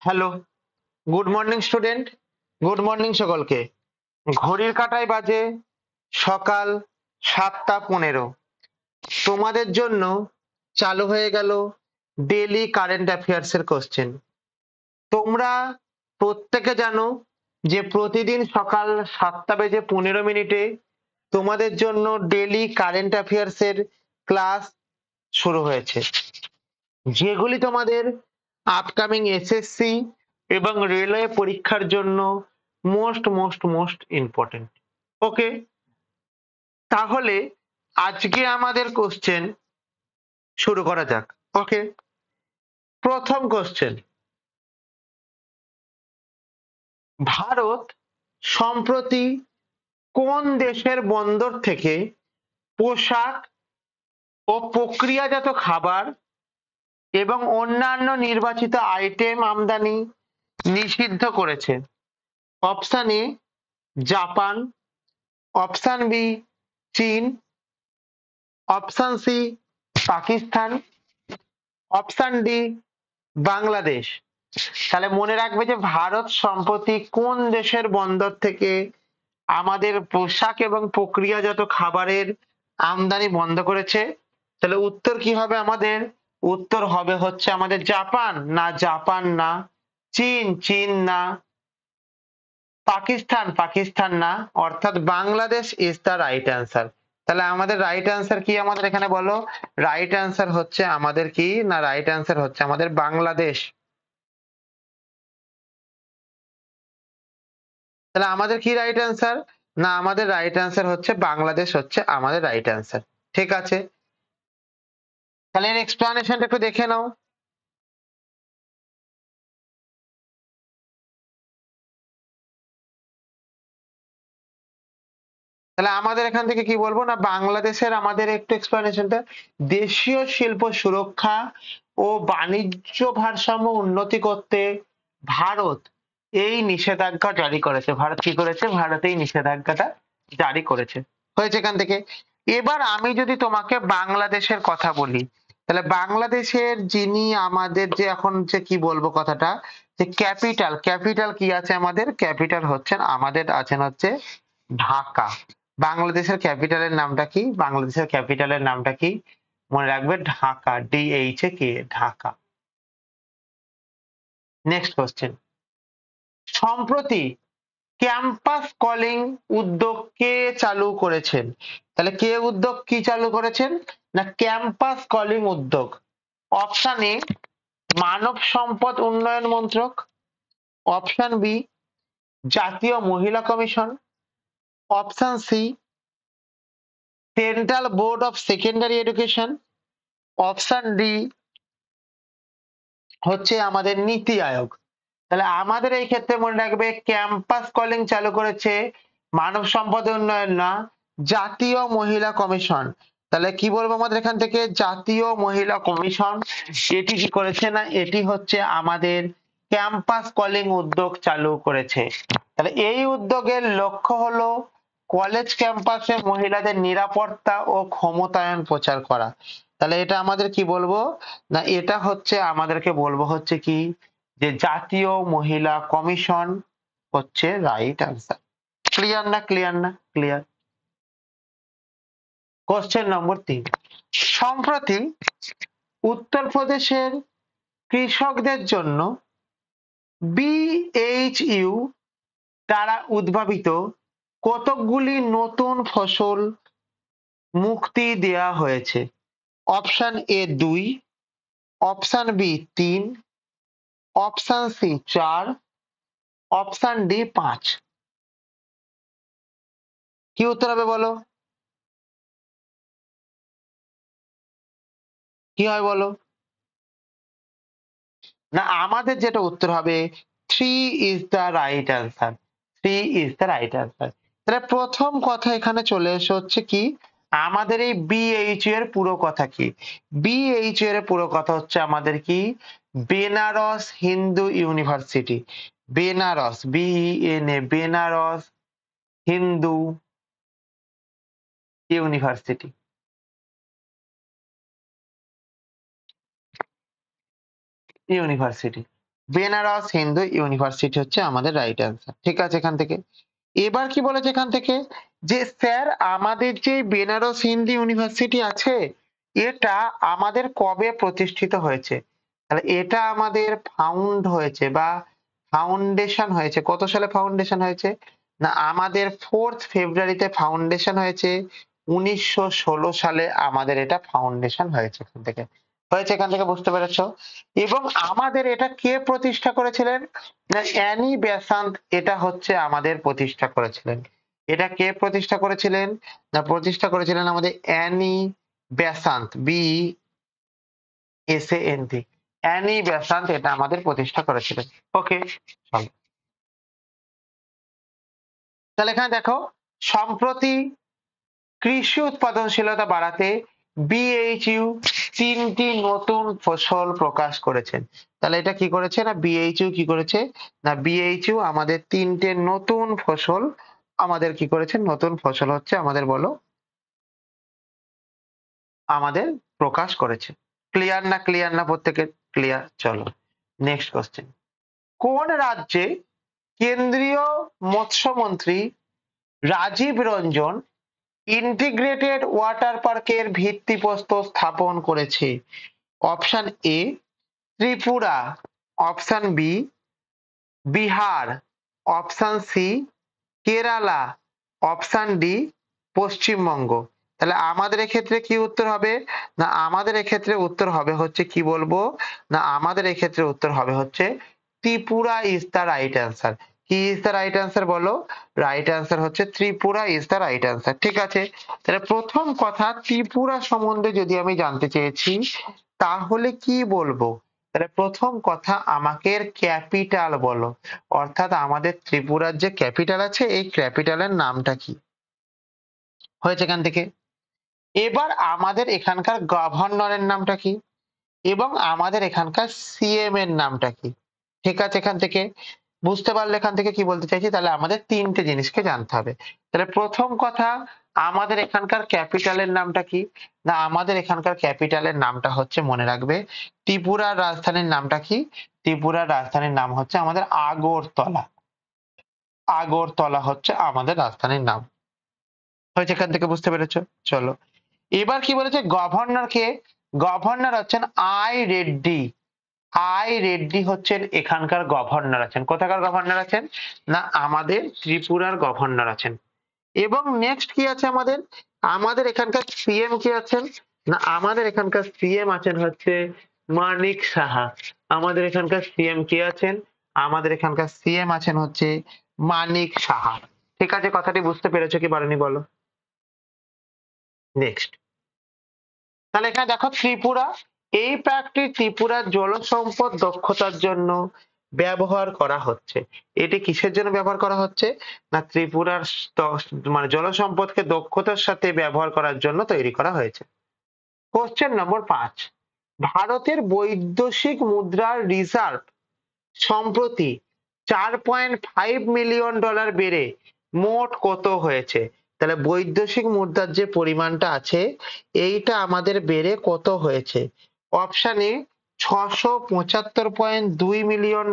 Hello, good morning student. Good morning সকলকে। ঘড়ির কাঁটায় বাজে সকাল 7টা 15। তোমাদের জন্য চালু হয়ে গেল ডেইলি কারেন্ট অ্যাফেয়ার্স এর কোশ্চেন। তোমরা প্রত্যেকে জানো যে প্রতিদিন সকাল 7টা বেজে 15 মিনিটে তোমাদের জন্য ডেইলি কারেন্ট অ্যাফেয়ার্স এর ক্লাস শুরু হয়েছে, যেগুলি তোমাদের আপকামিং এসএসসি এবং রেলওয়ে পরীক্ষার জন্য মোস্ট মোস্ট মোস্ট ইম্পর্টেন্ট। ওকে, তাহলে আজকে আমাদের কোশ্চেন শুরু করা যাক। ওকে, প্রথম কোশ্চেন, ভারত সম্প্রতি কোন দেশের বন্দর থেকে পোশাক ও প্রক্রিয়াজাত খাবার এবং অন্যান্য নির্বাচিত আইটেম আমদানি নিষিদ্ধ করেছে? Option A Japan, option B চীন, option C Pakistan, option D Bangladesh. তাহলে মনে রাখবে যে ভারত সম্প্রতি কোন দেশের বন্দর থেকে আমাদের পোশাক এবং প্রক্রিয়াজাত খাবারের আমদানি বন্ধ করেছে। তাহলে উত্তর কি হবে আমাদের? উত্তর হবে হচ্ছে আমাদের জাপান না, জাপান না, চীন চীন না, পাকিস্তান পাকিস্তান না, অর্থাৎ Bangladesh is the right answer. তাহলে আমাদের রাইট অ্যান্সার কি আমাদের এখানে বলো? রাইট অ্যান্সার হচ্ছে আমাদের কি না, রাইট অ্যান্সার হচ্ছে আমাদের বাংলাদেশ। তাহলে আমাদের কি রাইট অ্যান্সার? না, আমাদের রাইট অ্যান্সার হচ্ছে বাংলাদেশ হচ্ছে আমাদের রাইট অ্যান্সার। ঠিক আছে, তাহলে এর এক্সপ্লানেশনটা একটু দেখে নাও। তাহলে আমাদের এখান থেকে কি বলবো না, বাংলাদেশের আমাদের একটু এক্সপ্লানেশনটা, দেশীয় শিল্প সুরক্ষা ও বাণিজ্য ভারসাম্য উন্নতি করতে ভারত এই নিষেধাজ্ঞা জারি করেছে। ভারত কি করেছে? ভারত এই নিষেধাজ্ঞাটা জারি করেছে। হয়েছে এখান থেকে। এবার আমি যদি তোমাকে বাংলাদেশের কথা বলি, তাহলে বাংলাদেশের যিনি আমাদের যে এখন যে কি বলবো কথাটা, যে ক্যাপিটাল, ক্যাপিটাল কি আছে আমাদের? ক্যাপিটাল হচ্ছেন আমাদের আছেন হচ্ছে ঢাকা। বাংলাদেশের ক্যাপিটালের নামটা কি? বাংলাদেশের ক্যাপিটালের নামটা কি? মনে রাখবে Dhaka, DHA, Dhaka. Next question, সম্প্রতি ক্যাম্পাস কলিং উদ্যোগ কে চালু করেছেন? তাহলে কে উদ্যোগ কি চালু করেছেন? না, ক্যাম্পাস কলিং উদ্যোগ। অপশন এ মানব সম্পদ উন্নয়ন মন্ত্রক, অপশন বি জাতীয় মহিলা কমিশন, option C central board of secondary education, option D হচ্ছে আমাদের নীতি আয়োগ। তাহলে আমাদের এই ক্ষেত্রে মনে রাখবে ক্যাম্পাস কলিং চালু করেছে মানব সম্পদ উন্নয়ন না, জাতীয় মহিলা কমিশন। তাহলে কি বলবো আমাদের এখান থেকে? জাতীয় মহিলা কমিশন এটি কি করেছে না, এটি হচ্ছে আমাদের ক্যাম্পাস কলিং উদ্যোগ চালু করেছে। তাহলে এই উদ্যোগের লক্ষ্য হলো কলেজ ক্যাম্পাসে মহিলাদের নিরাপত্তা ও ক্ষমতায়ন প্রচার করা। তাহলে এটা আমাদের কি বলবো না, এটা হচ্ছে আমাদেরকে বলবো হচ্ছে কি, যে জাতীয় মহিলা কমিশন হচ্ছে রাইট আনসার। ক্লিয়ার না? ক্লিয়ার না? ক্লিয়ার। কোশ্চেন নম্বর 3, সম্প্রতি উত্তরপ্রদেশের কৃষকদের জন্য BHU দ্বারা উদ্ভাবিত কতকগুলি নতুন ফসল মুক্তি দেয়া হয়েছে? Option A 2, option B 3, option C 4, option D 5। কি উত্তর হবে বলো? কি হয় বলো? না, আমাদের যেটা উত্তর হবে 3 is the right answer. 3 is the right answer. তাহলে প্রথম কথা এখানে চলে এসে হচ্ছে কি, আমাদের এই BHU এর পুরো কথা কি? BHU এর পুরো কথা হচ্ছে আমাদের কি, Benares Hindu university. Benares, BENA, Benares Hindu university. University Benares Hindu university হচ্ছে আমাদের রাইট অ্যান্সার। ঠিক আছে, এখান থেকে এবার কি বলেছে এখান থেকে যে স্যার আমাদের যে বেনারস হিন্দু ইউনিভার্সিটি আছে এটা আমাদের কবে প্রতিষ্ঠিত হয়েছে? তাহলে এটা আমাদের ফাউন্ড হয়েছে বা ফাউন্ডেশন হয়েছে কত সালে ফাউন্ডেশন হয়েছে? না আমাদের 4th ফেব্রুয়ারিতে ফাউন্ডেশন হয়েছে। 1916 সালে আমাদের এটা ফাউন্ডেশন হয়েছে এখান থেকে বুঝতে পেরেছো? এবং আমাদের এটা কে প্রতিষ্ঠা করেছিলেন? না অ্যানি বেসান্ত এটা হচ্ছে আমাদের প্রতিষ্ঠা করেছিলেন। এটা কে প্রতিষ্ঠা করেছিলেন? না প্রতিষ্ঠা করেছিলেন আমাদের Annie Besant, BESANT। Annie Besant এটা আমাদের প্রতিষ্ঠা করেছিলেন। ওকে, চলো তাহলে এখানে দেখো সম্প্রতি কৃষি উৎপাদনশীলতা বাড়াতে বিএইচইউ 3টি নতুন ফসল প্রকাশ করেছেন। তাহলে এটা কি করেছে? না বিএইচইউ কি করেছে? না বিএইচইউ আমাদের 3টে নতুন ফসল আমাদের কি করেছে? নতুন ফসল হচ্ছে আমাদের বলো আমাদের প্রকাশ করেছে। ক্লিয়ার না? ক্লিয়ার না? প্রত্যেকের ক্লিয়ার? চলো নেক্সট কোশ্চেন। কোন রাজ্যে কেন্দ্রীয় মৎস্যমন্ত্রী রাজীব রঞ্জন ইন্টিগ্রেটেড ওয়াটার পার্কের ভিত্তিপ্রস্তর স্থাপন করেছে? Option A Tripura, option B Bihar, option C Kerala, option D Paschimbanga. তাহলে আমাদের এক্ষেত্রে কি উত্তর হবে? না আমাদের এক্ষেত্রে উত্তর হবে হচ্ছে কি বলবো? না আমাদের এক্ষেত্রে উত্তর হবে হচ্ছে Tripura is the right answer. কি ইজ দ্য রাইট অ্যান্সার বলো? রাইট অ্যান্সার হচ্ছে Tripura is the right answer. ঠিক আছে, তাহলে প্রথম কথা ত্রিপুরা সম্বন্ধে যদি আমি জানতে চেয়েছি তাহলে কি বলবো? তাহলে প্রথম কথা আমাকে ক্যাপিটাল বলো, অর্থাৎ আমাদের ত্রিপুরার যে ক্যাপিটাল আছে এই ক্যাপিটালের নামটা কি হয়েছে এখান থেকে। এবার আমাদের এখানকার গভর্নরের নামটা কি এবং আমাদের এখানকার সিএম এর নামটা কি। ঠিক আছে, এখান থেকে বুঝতে পারলে এখান থেকে কি বলতে চাইছি? তাহলে আমাদের 3টে জিনিসকে জানতে হবে। তাহলে প্রথম কথা আমাদের এখানকার ক্যাপিটালের নামটা কি? না আমাদের এখানকার ক্যাপিটালের নামটা হচ্ছে মনে রাখবে ত্রিপুরার রাজধানীর নামটা কি? ত্রিপুরার রাজধানীর নাম হচ্ছে আমাদের আগরতলা। আগরতলা হচ্ছে আমাদের রাজধানীর নাম। হয়েছে এখান থেকে বুঝতে পেরেছো? চলো এবার কি বলেছে গভর্নর কে? গভর্নর হচ্ছেন আই রেড্ডি। আই রেড্ডি হচ্ছেন এখানকার গভর্নর আছেন। কোথাকার গভর্নর আছেন? না আমাদের ত্রিপুরার গভর্নর আছেন। এবং নেক্সট কি আছে আমাদের? আমাদের এখানকার সিএম কি আছেন? না আমাদের এখানকার সিএম আছেন হচ্ছে মানিক সাহা। আমাদের এখানকার সিএম কি আছেন? আমাদের এখানকার সিএম আছেন হচ্ছে মানিক সাহা। ঠিক আছে, কথাটি বুঝতে পেরেছো কি পারোনি বলো? নেক্সট, তাহলে এখানে দেখো ত্রিপুরা, এই পার্কটি ত্রিপুরার জল সম্পদ দক্ষতার জন্য ব্যবহার করা হচ্ছে। এটি কিসের জন্য ব্যবহার করা হচ্ছে? না ত্রিপুরার মানে জল সম্পদকে দক্ষতার সাথে ব্যবহার করার জন্য তৈরি করা হয়েছে। কোশ্চেন নম্বর 5, ভারতের বৈদেশিক মুদ্রার রিজার্ভ সম্প্রতি $4.5 মিলিয়ন বেড়ে মোট কত হয়েছে? তাহলে বৈদেশিক মুদ্রার যে পরিমাণটা আছে এইটা আমাদের বেড়ে কত হয়েছে? Option A $675.2 million,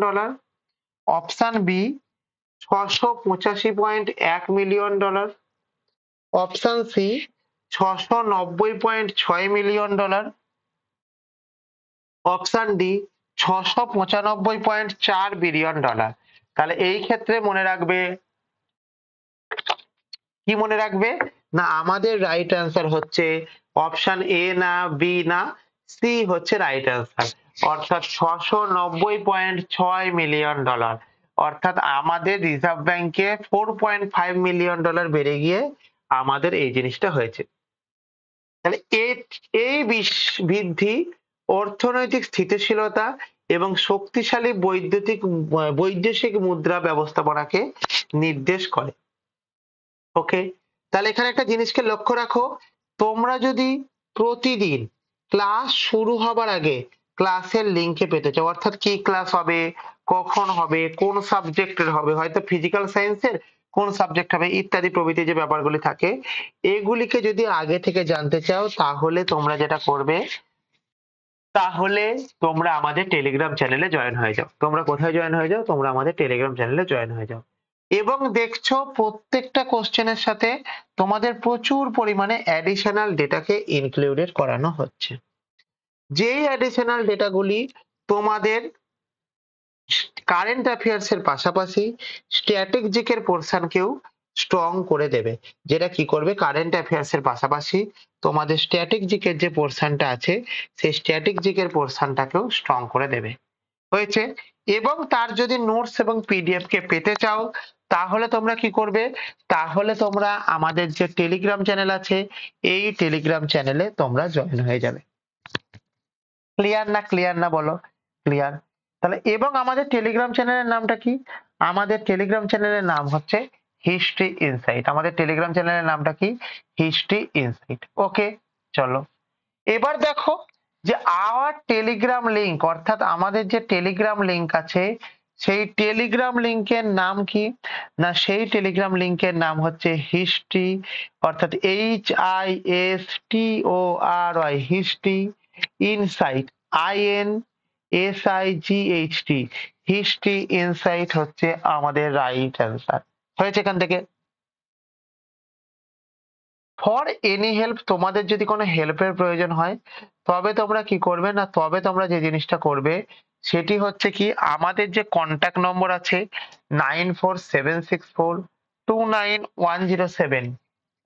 option B $685.1 million, option C $690.6 million, option D $695.4 billion. তাহলে এই ক্ষেত্রে মনে রাখবে কি মনে রাখবে? না আমাদের রাইট অ্যান্সার হচ্ছে অপশন এ না বি না সি হচ্ছে রাইট অ্যান্সার, অর্থাৎ $690.6 মিলিয়ন। অর্থাৎ আমাদের রিজার্ভ ব্যাংকে $4.5 মিলিয়ন বেড়ে গিয়ে আমাদের এই জিনিসটা হয়েছে। তাহলে এই বৃদ্ধি অর্থনৈতিক স্থিতিশীলতা এবং শক্তিশালী বৈদেশিক মুদ্রা ব্যবস্থাপনাকে নির্দেশ করে। ওকে, তাহলে এখানে একটা জিনিসকে লক্ষ্য রাখো, তোমরা যদি প্রতিদিন ক্লাস শুরু হবার আগে ক্লাসের লিঙ্কে পেতে চাও, অর্থাৎ কি ক্লাস হবে, কখন হবে, কোন সাবজেক্টের হবে, হয়তো ফিজিক্যাল সায়েন্সের কোন সাবজেক্ট হবে ইত্যাদি প্রভৃতি যে ব্যাপারগুলি থাকে, এগুলিকে যদি আগে থেকে জানতে চাও তাহলে তোমরা যেটা করবে তাহলে তোমরা আমাদের টেলিগ্রাম চ্যানেলে জয়েন হয়ে যাও। তোমরা কোথায় জয়েন হয়ে যাও? তোমরা আমাদের টেলিগ্রাম চ্যানেলে জয়েন হয়ে যাও। এবং দেখছো প্রত্যেকটা কোশ্চেনের সাথে তোমাদের প্রচুর পরিমাণে অ্যাডিশনাল ডেটাকে ইনক্লুডেড করানো হচ্ছে। যেই অ্যাডিশনাল ডেটাগুলি তোমাদের কারেন্ট অ্যাফেয়ার্স এর পাশাপাশি স্ট্যাটিক জিকের পোরশনকেও স্ট্রং করে দেবে। যেটা কি করবে, কারেন্ট অ্যাফেয়ার্স এর পাশাপাশি তোমাদের স্ট্যাটিক জিকের যে পোরশনটা আছে সেই স্ট্যাটিক জিকের পোরশনটাকেও স্ট্রং করে দেবে। হয়েছে? এবং তার যদি নোটস এবং পিডিএফ কে পেতে চাও তাহলে তোমরা কি করবে, তাহলে তোমরা আমাদের যে টেলিগ্রাম চ্যানেল আছে এই টেলিগ্রাম চ্যানেলে তোমরা জয়েন হয়ে যাবে। ক্লিয়ার না? ক্লিয়ার না বলো? ক্লিয়ার। তাহলে এবং আমাদের টেলিগ্রাম চ্যানেলের নামটা কি? আমাদের টেলিগ্রাম চ্যানেলের নাম হচ্ছে হিস্ট্রি ইনসাইট। আমাদের টেলিগ্রাম চ্যানেলের নামটা কি? History insight. ওকে, চলো এবার দেখো যে আওয়ার টেলিগ্রাম লিংক, অর্থাৎ আমাদের যে টেলিগ্রাম লিংক আছে সেই টেলিগ্রাম লিংকের নাম কি না, সেই টেলিগ্রাম লিংকের নাম হচ্ছে হিস্ট্রি, অর্থাৎ HISTORY, history insight, INSIGHT, history insight হচ্ছে আমাদের রাইট অ্যান্সার। হয়েছে এখান থেকে? ফর এনি হেল্প, তোমাদের যদি কোনো হেল্পের প্রয়োজন হয় তবে তোমরা কি করবে না, তবে তোমরা যে জিনিসটা করবে সেটি হচ্ছে কি, আমাদের যে কন্ট্যাক্ট নম্বর আছে 9476429107,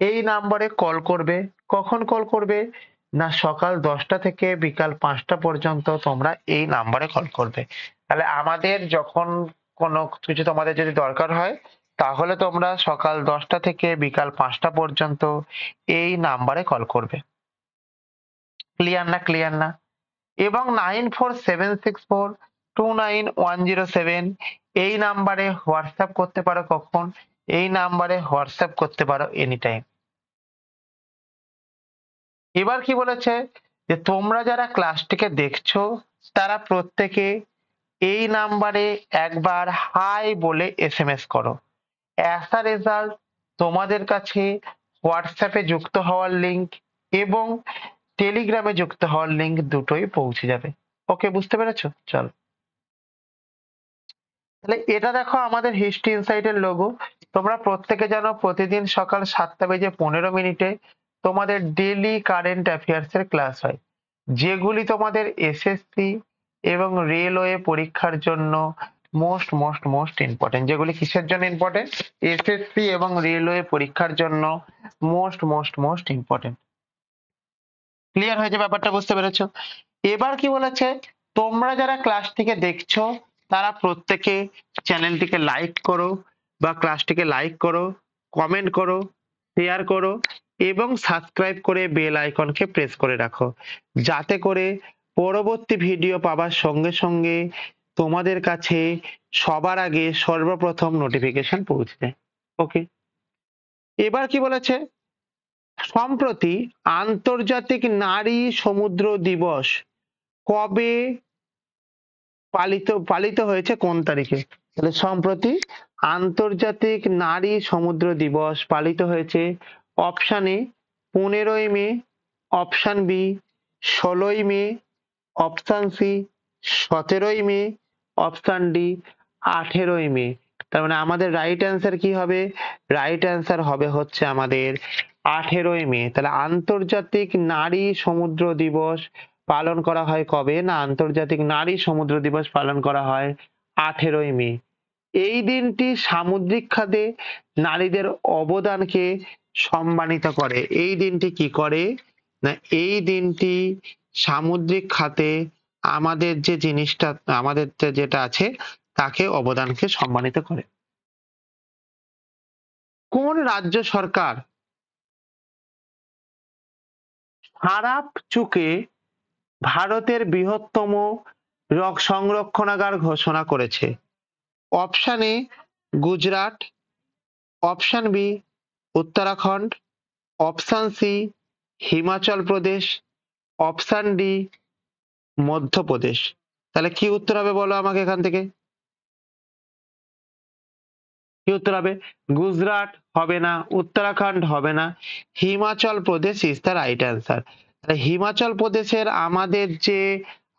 এই নাম্বারে কল করবে। কখন কল করবে না, সকাল 10টা থেকে বিকাল 5টা পর্যন্ত তোমরা এই নাম্বারে কল করবে। তাহলে আমাদের যখন কোনো কিছু তোমাদের যদি দরকার হয় তাহলে তোমরা সকাল 10টা থেকে বিকাল 5টা পর্যন্ত এই নাম্বারে কল করবে। ক্লিয়ার না? ক্লিয়ার না? এবং 9476429107 এই নাম্বারে হোয়াটসঅ্যাপ করতে পারো। কখন? এই নাম্বারে হোয়াটসঅ্যাপ করতে পারো এনি টাইম। এবার কি বলেছে যে তোমরা যারা ক্লাসটিকে দেখছো তারা প্রত্যেকে এই নাম্বারে একবার হাই বলে এসএমএস করো। অ্যাজ আ রেজাল্ট তোমাদের কাছে হোয়াটসঅ্যাপে যুক্ত হওয়ার লিংক এবং টেলিগ্রামে যুক্ত হওয়ার লিংক দুটোই পৌঁছে যাবে। ওকে, বুঝতে পেরেছো? চল, তাহলে এটা দেখো আমাদের হিস্ট্রি ইনসাইটের লোগো। তোমরা প্রত্যেকে জানো প্রতিদিন সকাল 7:15 তোমাদের ডেইলি কারেন্ট অ্যাফেয়ার্স এর ক্লাস হয়, যেগুলি তোমাদের এসএসসি এবং রেলওয়ে পরীক্ষার জন্য মোস্ট মোস্ট মোস্ট ইম্পর্টেন্ট। যেগুলি কিসের জন্য ইম্পর্টেন্ট? এসএসসি এবং রেলওয়ে পরীক্ষার জন্য most most most important. Clear হয়েছে ব্যাপারটা? বুঝতে পেরেছো? এবার কি বলেছে, তোমরা যারা ক্লাসটিকে দেখছো তারা প্রত্যেকে চ্যানেলটিকে লাইক করো বা ক্লাসটিকে লাইক করো, কমেন্ট করো, শেয়ার করো এবং সাবস্ক্রাইব করে বেল আইকনকে প্রেস করে রাখো, যাতে করে পরবর্তী ভিডিও পাবার সঙ্গে সঙ্গে তোমাদের কাছে সবার আগে সর্বপ্রথম নোটিফিকেশন পৌঁছে যায়। ওকে, এবার কি বলেছে, সম্প্রতি আন্তর্জাতিক নারী সমুদ্র দিবস কবে পালিত হয়েছে, কোন তারিখে? তাহলে সম্প্রতি আন্তর্জাতিক নারী সমুদ্র দিবস পালিত হয়েছে অপশন এ 15ই মে, অপশন বি 16ই মে, অপশন সি 17ই মে, অপশন ডি 18ই মে। তার মানে আমাদের রাইট অ্যান্সার কি হবে? রাইট অ্যান্সার হবে হচ্ছে আমাদের 18ই মে। তাহলে আন্তর্জাতিক নারী সমুদ্র দিবস পালন করা হয় কবে না, আন্তর্জাতিক নারী সমুদ্র দিবস পালন করা হয় 18ই মে। এই দিনটি সামুদ্রিক খাতে নারীদের অবদানকে সম্মানিত করে। এই দিনটি কি করে না, এই দিনটি সামুদ্রিক খাতে আমাদের যে জিনিসটা, আমাদের যেটা আছে তাকে অবদানকে সম্মানিত করে। কোন রাজ্য সরকার হারাপ চুকে ভারতের বৃহত্তম সংরক্ষণাগার ঘোষণা করেছে? Option A Gujarat, option B Uttarakhand, option C Himachal Pradesh, option D Madhya Pradesh. তাহলে কি উত্তর হবে বলো আমাকে এখান থেকে? কি উত্তর হবে? গুজরাট হবে না, উত্তরাখণ্ড হবে না, Himachal Pradesh is the right answer. Himachal প্রদেশের আমাদের যে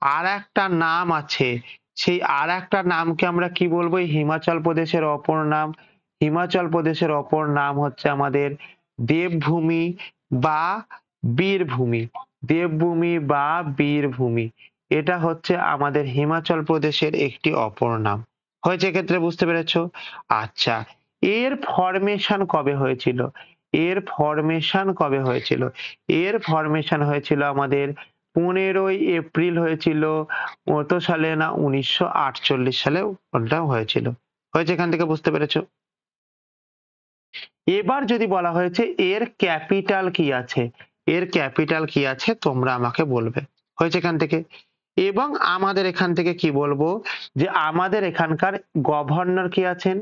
আর একটা নাম আছে, সেই আর একটা নামকে আমরা কি বলবো? হিমাচল প্রদেশের অপর নাম, হিমাচল প্রদেশের অপর নাম হচ্ছে আমাদের দেবভূমি বা বীরভূমি। দেবভূমি বা বীরভূমি, এটা হচ্ছে আমাদের হিমাচল প্রদেশের একটি অপর নাম। হয়েছে ক্ষেত্রে বুঝতে পেরেছো? আচ্ছা, এর ফরমেশন কবে হয়েছিল? এর ফরমেশন কবে হয়েছিল? এর ফরমেশন হয়েছিল আমাদের 15 এপ্রিল হয়েছিল কত সালে? না 1948 সালে ওটা হয়েছিল। হয়েছে এখান থেকে বুঝতে পেরেছো? এবার যদি বলা হয়েছে এর ক্যাপিটাল কি আছে, এর ক্যাপিটাল কি আছে তোমরা আমাকে বলবে। হয়েছে এখান থেকে? এবং আমাদের এখান থেকে কি বলবো যে আমাদের এখানকার গভর্নর কি আছেন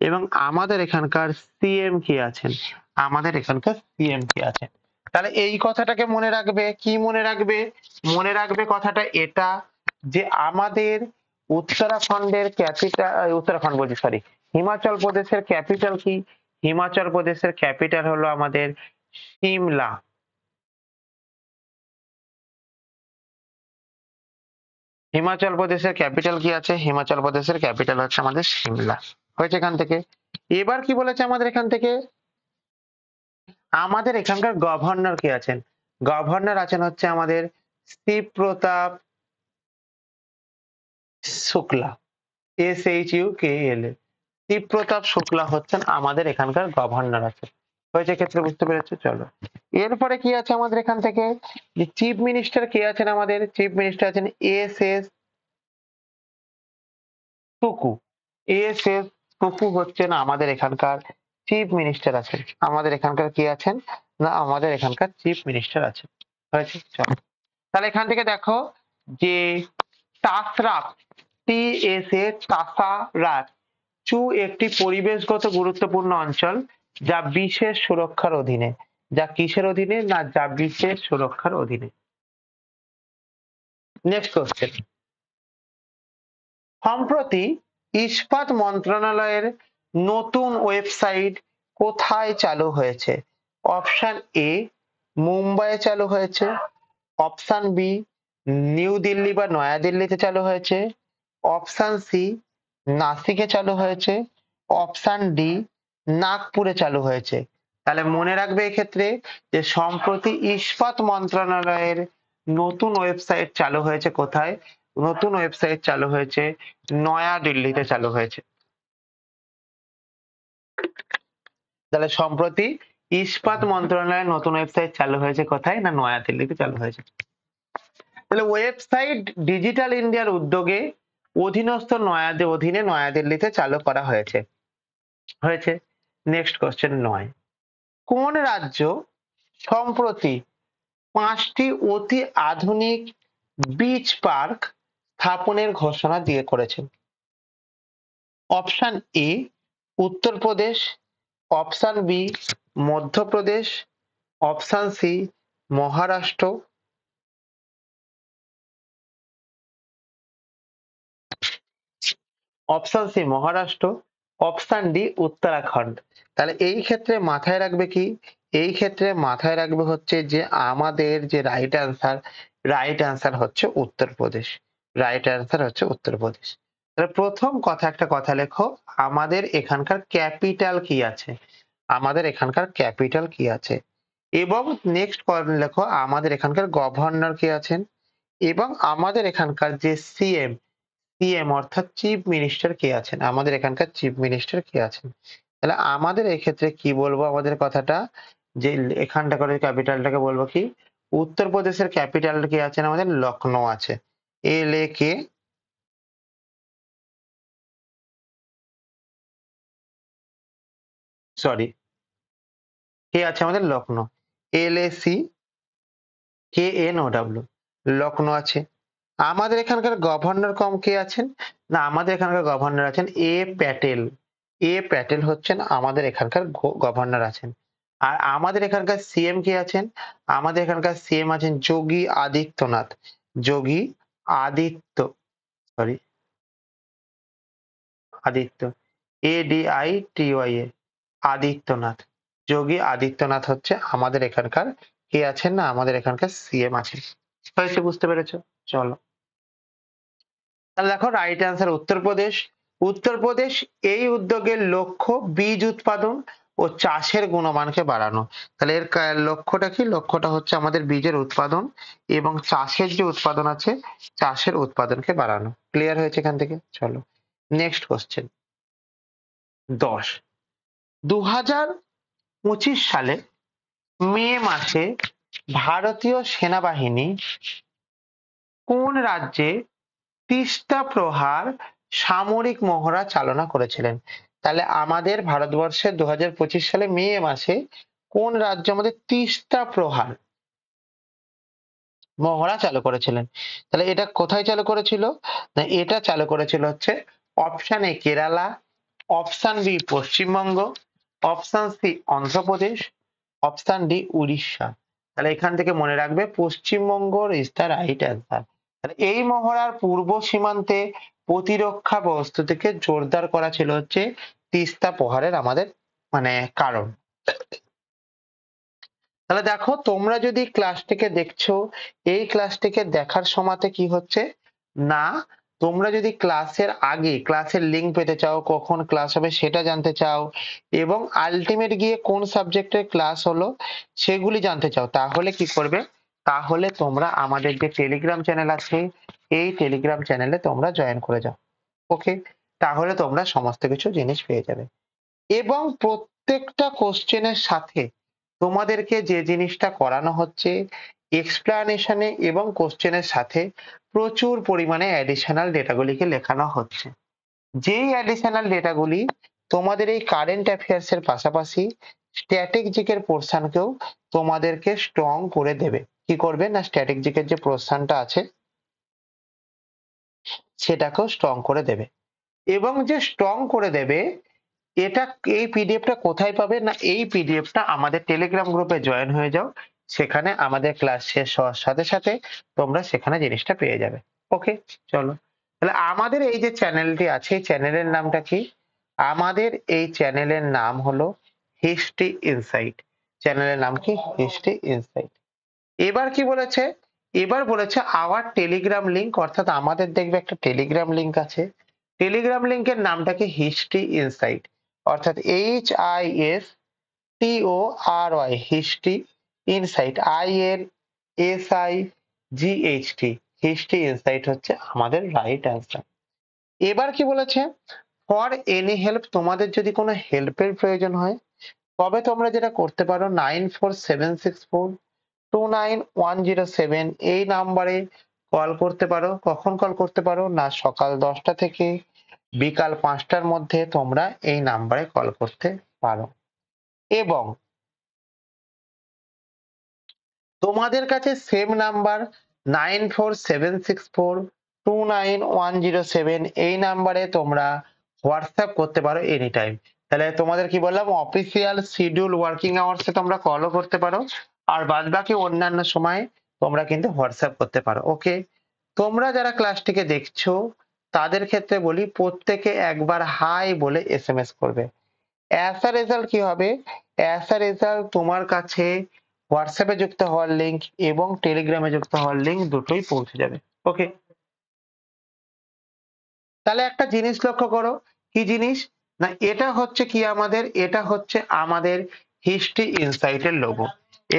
এবং আমাদের এখানকার সিএম কি আছেন, আমাদের এখানকার সিএম কি আছেন। তাহলে এই কথাটাকে মনে রাখবে। কি মনে রাখবে? মনে রাখবে কথাটা এটা, যে আমাদের উত্তরাখণ্ডের ক্যাপিটাল, উত্তরাখণ্ড বলছি সরি, হিমাচল প্রদেশের ক্যাপিটাল কি? হিমাচল প্রদেশের ক্যাপিটাল হলো আমাদের সিমলা। হিমাচল প্রদেশের ক্যাপিটাল কি আছে? হিমাচল প্রদেশের ক্যাপিটাল হচ্ছে আমাদের সিমলা। হয়েছে এখান থেকে? এবার কি বলেছে আমাদের এখান থেকে? আমাদের এখানকার গভর্নর কে আছেন? গভর্নর আছেন হচ্ছে আমাদের শিবপ্রতাপ শুক্লা, SHUKLA। শিবপ্রতাপ শুক্লা হচ্ছেন আমাদের এখানকার গভর্নর আছে। হয়েছে ক্ষেত্রে বুঝতে পেরেছো? চলো, এরপরে কি আছে আমাদের এখান থেকে? যে চিফ মিনিস্টার কে আছেন? আমাদের চিফ মিনিস্টার আছেন SS টুকু। SS টুকু হচ্ছেন আমাদের এখানকার চিফ মিনিস্টার আছেন। আমাদের এখানকার কি আছেন? না আমাদের এখানকার চিফ মিনিস্টার আছেন। হয়েছে? চলো, তাহলে এখান থেকে দেখো যে টাসরাপ, TSA টাসারাট চু একটি পরিবেশগত গুরুত্বপূর্ণ অঞ্চল যা বিশেষ সুরক্ষার অধীনে। যা কিসের অধীনে? না যা বিশেষ সুরক্ষার অধীনে। নেক্সট কোশ্চেন, সম্প্রতি ইস্পাত মন্ত্রণালয়ের নতুন ওয়েবসাইট কোথায় চালু হয়েছে? অপশন এ মুম্বাইয়ে চালু হয়েছে, অপশন বি নিউ দিল্লি বা নয়াদিল্লিতে চালু হয়েছে, অপশন সি নাসিকে চালু হয়েছে, অপশন ডি নাগপুরে চালু হয়েছে। তাহলে মনে রাখবে এক্ষেত্রে যে সম্প্রতি ইস্পাত মন্ত্রণালয়ের নতুন ওয়েবসাইট চালু হয়েছে কোথায়? নতুন ওয়েবসাইট চালু হয়েছে নয়াদিল্লিতে চালু হয়েছে। তাহলে সম্প্রতি ইস্পাত মন্ত্রণালয়ের নতুন ওয়েবসাইট চালু হয়েছে কোথায়? না নয়াদিল্লিতে চালু হয়েছে। তাহলে ওয়েবসাইট ডিজিটাল ইন্ডিয়ার উদ্যোগে অধীনস্থ অধীনে নয়াদিল্লিতে চালু করা হয়েছে। হয়েছে। নেক্সট কোশ্চেন 9, কোন রাজ্য সম্প্রতি 5টি অতি আধুনিক বিচ পার্ক স্থাপনের ঘোষণা দিয়ে করেছে? Option A Uttar Pradesh, option B Madhya Pradesh, option C Maharashtra, option C Maharashtra, option D Uttarakhand. তাহলে এই ক্ষেত্রে মাথায় রাখবে কি? এই ক্ষেত্রে মাথায় রাখবে হচ্ছে যে আমাদের যে রাইট অ্যান্সার হচ্ছে উত্তরপ্রদেশ। রাইট অ্যান্সার হচ্ছে উত্তরপ্রদেশ। তাহলে প্রথম কথা একটা কথা লেখো, আমাদের এখানকার ক্যাপিটাল কি আছে? আমাদের এখানকার ক্যাপিটাল কি আছে? এবং নেক্সট লেখো আমাদের এখানকার গভর্নর কে আছেন এবং আমাদের এখানকার যে সিএম অর্থাৎ চিফ মিনিস্টার কে আছেন? আমাদের এখানকার চিফ মিনিস্টার কে আছেন? তাহলে আমাদের এক্ষেত্রে কি বলবো আমাদের কথাটা, যে এখানটা করে ক্যাপিটালটাকে বলবো কি? উত্তরপ্রদেশের ক্যাপিটাল কি আছেন? আমাদের লখনৌ আছে। LAK, সরি, কে আছে আমাদের? লখনৌ। LACKNOW, লখনৌ আছে। আমাদের এখানকার গভর্নর কে আছেন? না আমাদের এখানকার গভর্নর আছেন প্যাটেল। প্যাটেল হচ্ছেন আমাদের এখানকার গভর্নর আছেন। আর আমাদের এখানকার সিএম কে আছেন? আমাদের এখানকার সিএম আছেন যোগী আদিত্যনাথ। যোগী আদিত্য, সরি আদিত্য, ADITYA, আদিত্যনাথ। যোগী আদিত্যনাথ হচ্ছে আমাদের এখানকার কে আছেন? না আমাদের এখানকার সিএম আছেন। হয়েছে? বুঝতে পেরেছো? চলো, তাহলে দেখো রাইট অ্যান্সার উত্তরপ্রদেশ। উত্তরপ্রদেশ এই উদ্যোগের লক্ষ্য বীজ উৎপাদন ও চাষের গুণমানকে বাড়ানো। তাহলে এর লক্ষ্যটা কি? লক্ষ্যটা হচ্ছে আমাদের বীজের উৎপাদন এবং চাষের যে উৎপাদন আছে চাষের উৎপাদনকে বাড়ানো। ক্লিয়ার হয়েছে এখান থেকে? চলো নেক্সট কোশ্চেন 10। 2025 সালে মে মাসে ভারতীয় সেনাবাহিনী কোন রাজ্যে তিস্তা প্রহার সামরিক মহড়া চালনা করেছিলেন? তাহলে আমাদের ভারতবর্ষের 2025 সালে মে মাসে কোন রাজ্য আমাদের তিস্তা প্রহার মহড়া চালু করেছিলেন? তাহলে এটা কোথায় চালু করেছিল? না এটা চালু করেছিল হচ্ছে option A Kerala, option B Paschimbanga, option C Andhra Pradesh, option D Orissa. তাহলে এখান থেকে মনে রাখবে Paschimbanga is the right answer. তাহলে এই মহড়ার পূর্ব সীমান্তে প্রতিরক্ষা প্রস্তুতিকে জোরদার করা ছিল হচ্ছে তিস্তা প্রহারের আমাদের মানে কারণ। তাহলে দেখো তোমরা যদি ক্লাসটিকে দেখছো, এই ক্লাসটিকে দেখার সময়তে কি হচ্ছে না তোমরা যদি ক্লাসের আগে ক্লাসের লিংক পেতে চাও, কখন ক্লাস হবে সেটা জানতে চাও এবং আলটিমেট গিয়ে কোন সাবজেক্টের ক্লাস হলো সেগুলি জানতে চাও, তাহলে কি করবে? তাহলে তোমরা আমাদের যে টেলিগ্রাম চ্যানেল আছে এই টেলিগ্রাম চ্যানেলে তোমরা জয়েন করে যাও। ওকে, তাহলে তোমরা সমস্ত কিছু জিনিস পেয়ে যাবে এবং প্রত্যেকটা কোশ্চেনের সাথে তোমাদেরকে যে জিনিসটা করানো হচ্ছে এক্সপ্লানেশনে এবং কোশ্চেনের সাথে প্রচুর পরিমাণে অ্যাডিশনাল ডেটাগুলিকে লেখানো হচ্ছে। যেই অ্যাডিশনাল ডেটাগুলি তোমাদের এই কারেন্ট অ্যাফেয়ার্স এর পাশাপাশি স্ট্যাটিক জিকের পোর্শনকেও তোমাদেরকে স্ট্রং করে দেবে। কি করবে না স্ট্যাটিক জিকের যে পোর্শনটা আছে সেটাকেও স্ট্রং করে দেবে এবং যে স্ট্রং করে দেবে এটা এই পিডিএফটা কোথায় পাবে? না এই পিডিএফটা আমাদের টেলিগ্রাম গ্রুপে জয়েন হয়ে যাও, সেখানে আমাদের ক্লাস শেষ হওয়ার সাথে সাথে তোমরা সেখানে জিনিসটা পেয়ে যাবে। ওকে, চলো তাহলে আমাদের এই যে চ্যানেলটি আছে এই চ্যানেলের নামটা কি? আমাদের এই চ্যানেলের নাম হলো হিস্ট্রি ইনসাইট। চ্যানেলের নাম কি? History insight. এবার কি বলেছে? এবার বলেছে আওয়ার টেলিগ্রাম লিংক, অর্থাৎ আমাদের দেখবে একটা টেলিগ্রাম লিংক আছে, টেলিগ্রাম লিংকের নামটা কি? হিস্ট্রি ইনসাইট, অর্থাৎ HISTORY history insight INSIGHT history insight হচ্ছে আমাদের রাইট অ্যান্সার। এবার কি বলেছে? ফর এনি হেল্প, তোমাদের যদি কোনো হেল্পের প্রয়োজন হয় তবে তোমরা যেটা করতে পারো 9476429107 এই নাম্বারে কল করতে পারো। কখন কল করতে পারো? না সকাল 10টা থেকে বিকাল 5টার মধ্যে তোমরা এই নাম্বারে কল করতে পারো এবং তোমাদের কাছে সেম নাম্বার 9476429107 এই নাম্বারে তোমরা হোয়াটসঅ্যাপ করতে পারো এনি টাইম। তাহলে তোমাদের কি বললাম অফিসিয়াল শিডিউল ওয়ার্কিং আওয়ার্সে তোমরা কলও করতে পারো আর বাদ বাকি অন্যান্য সময় তোমরা কিন্তু হোয়াটসঅ্যাপ করতে পারো। ওকে, তোমরা যারা ক্লাসটিকে দেখছো তাদের ক্ষেত্রে বলি প্রত্যেকে একবার হাই বলে এসএমএস করবে। অ্যাজ আ রেজাল্ট কি হবে? অ্যাজ আ রেজাল্ট তোমার কাছে হোয়াটসঅ্যাপে যুক্ত হওয়ার লিংক এবং টেলিগ্রামে যুক্ত হওয়ার লিংক দুটোই পৌঁছে যাবে। ওকে, তাহলে একটা জিনিস লক্ষ্য করো, কি জিনিস? না এটা হচ্ছে কি আমাদের? এটা হচ্ছে আমাদের হিস্ট্রি ইনসাইটের লোগো।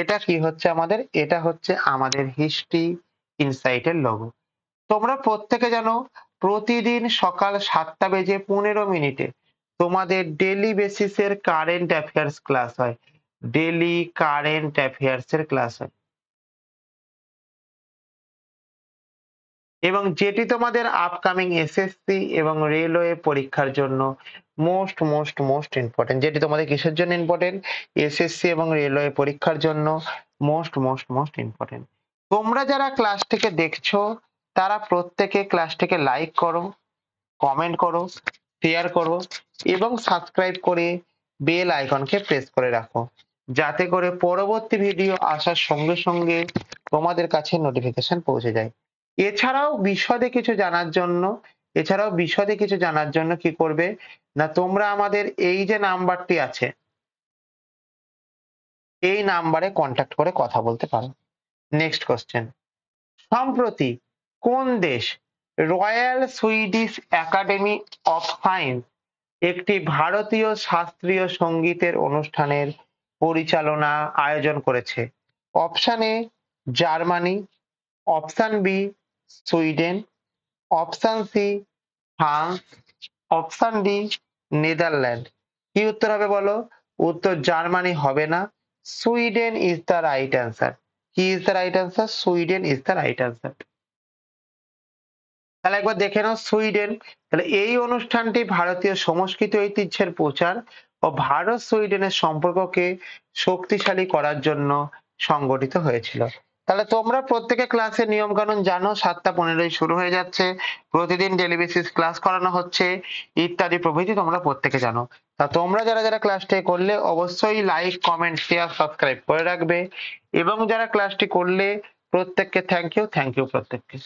এটা কি হচ্ছে আমাদের? এটা হচ্ছে আমাদের হিস্ট্রি ইনসাইটের লোগো। তোমরা প্রত্যেকে জানো প্রতিদিন সকাল 7:15 তোমাদের ডেইলি বেসিসের কারেন্ট অ্যাফেয়ার্স ক্লাস হয়। ডেইলি কারেন্ট অ্যাফেয়ার্স এর ক্লাস হয় এবং যেটি তোমাদের আপকামিং এসএসসি এবং রেলওয়ে পরীক্ষার জন্য মোস্ট মোস্ট মোস্ট ইম্পর্টেন্ট। যেটি তোমাদের কিসের জন্য ইম্পর্টেন্ট? এসএসসি এবং রেলওয়ে পরীক্ষার জন্য মোস্ট মোস্ট মোস্ট ইম্পর্টেন্ট। তোমরা যারা ক্লাসটিকে দেখছো তারা প্রত্যেকে ক্লাসটিকে লাইক করো, কমেন্ট করো, শেয়ার করো এবং সাবস্ক্রাইব করে বেল আইকনকে প্রেস করে রাখো, যাতে করে পরবর্তী ভিডিও আসার সঙ্গে সঙ্গে তোমাদের কাছে নোটিফিকেশন পৌঁছে যায়। এছাড়াও বিশদে কিছু জানার জন্য কি করবে? না তোমরা আমাদের এই যে নাম্বারটি আছে এই নাম্বারে কন্ট্যাক্ট করে কথা বলতে পারো। নেক্সট কোশ্চেন, সম্প্রতি কোন দেশ royal Swedish academy of science একটি ভারতীয় শাস্ত্রীয় সঙ্গীতের অনুষ্ঠানের পরিচালনা আয়োজন করেছে। Option A Germany, option B Sweden, option C France, option D Netherland. কি উত্তর হবে বলো? উত্তর জার্মানি হবে না, Sweden is the right answer. কি is the right answer? Sweden is the right answer. তাহলে একবার দেখে নাও সুইডেন। তাহলে এই অনুষ্ঠানটি ভারতীয় সংস্কৃতি ঐতিহ্যের প্রচার ও ভারত সুইডেনের সম্পর্ককে শক্তিশালী করার জন্য সংগঠিত হয়েছিল। তাহলে তোমরা প্রত্যেকে ক্লাসের নিয়ম কানুন জানো, 7টা 15 শুরু হয়ে যাচ্ছে, প্রতিদিন ডেলি বেসিস ক্লাস করানো হচ্ছে ইত্যাদি প্রভৃতি তোমরা প্রত্যেকে জানো। তা তোমরা যারা যারা ক্লাসটি করলে অবশ্যই লাইক কমেন্ট শেয়ার সাবস্ক্রাইব করে রাখবে, এবং যারা ক্লাসটি করলে প্রত্যেককে থ্যাংক ইউ প্রত্যেককে।